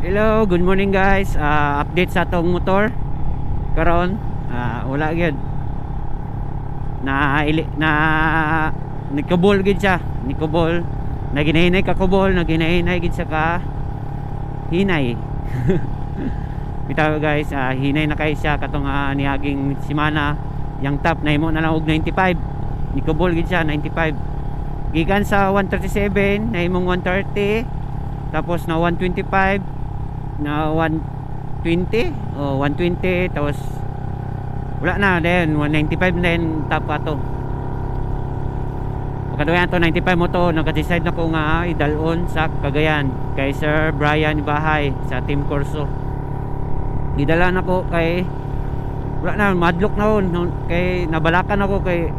Hello, good morning guys. Update sa tong motor. Karon, wala gyud. Na nikubol gid siya. Nikubol. Naginahinay ka kubol, naginahinay gid sa ka hinay. Bitaw guys, hinay na kay siya katong niaging simana. Yang top na imo na lang og 95. Nikubol gid siya 95. Gikan sa 137 na imong 130, tapos na 125 na 120 o 120, tapos wala na, then 195 then top ato. Pagkaduyan to 95 mo to, naka-decide na ko nga idalon sa Cagayan kay Sir Brian Bahay sa Team Corso. Gidala na ko kay wala na, madlock na hon kay nabalakan ako kay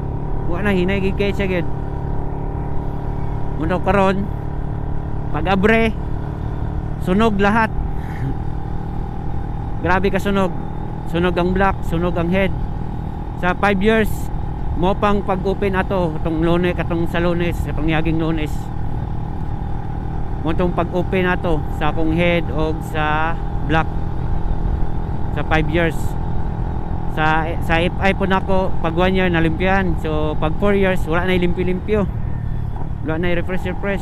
wala na, hinay gid kay siya gid. Mundo karon pag abre sunog lahat. Grabe ka sunog. Sunog ang block, sunog ang head. Sa 5 years mo pang pag-open ato itong Lunes, katong sa Lunes, katong niaging Lunes. Mo tong pag-open ato sa akong head o sa block sa 5 years. Sa FI po nako pag 1 year nalimpian. So pag 4 years wala na limpyo-limpyo. Wala na refresh.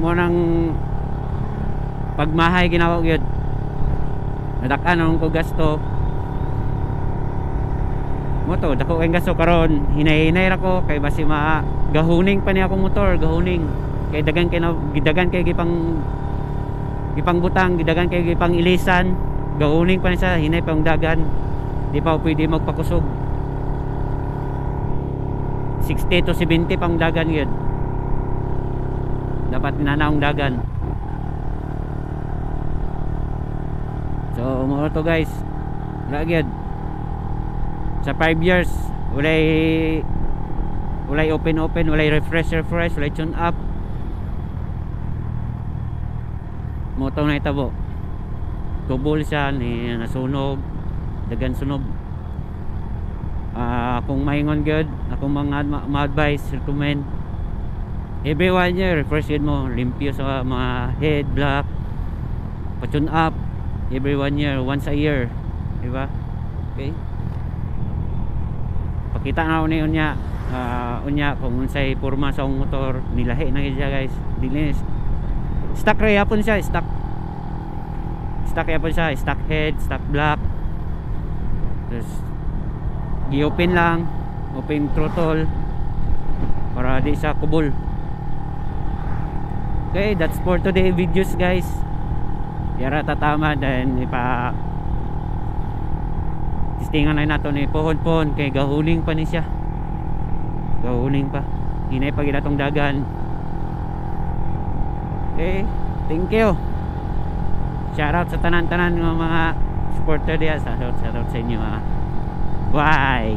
Mo nang pagmahay ginawa gyud. Nadakan ang ko gasto. Mo to dako ang gasto karon, hinay-hinay ra ko kay basi gahuning pa ni akong motor, gahuning. Kay dagan kay gipang butang, gidagan kay gipang ilisan. Gahuning pa ni sa hinay pang dagan. Di pa pwede magpakusog. 60 to 70 pang dagan gyud. Dapat nanawang dagan. So mo to guys, lagyan sa 5 years walay open, walay refresh, walay tune up. Mo to na itabo tubol siya ni nasunog, dagan sunog. Kung maingon good, akong mga ma-advise, recommend every 1 year refresh mo, limpyo sa mga head, block, pa-tune up every 1 year, once a year, diba? Okay, pakita na unya unya kung unsay porma sa motor, nilahi na siya guys. Dilis stock ray yapon siya, stock yapon siya, stock head, stock block. Terus i-open lang, open throttle para di sa kubol. Okay, that's for today videos guys. Yara tatama then testingan na nato ni pohon kay gahuling pa ni siya. Gahuling pa. Hinay pa gid atong dagan. Okay, thank you. Shout out sa tanan-tanan ng mga supporter diya. Shout out sa inyo. Bye.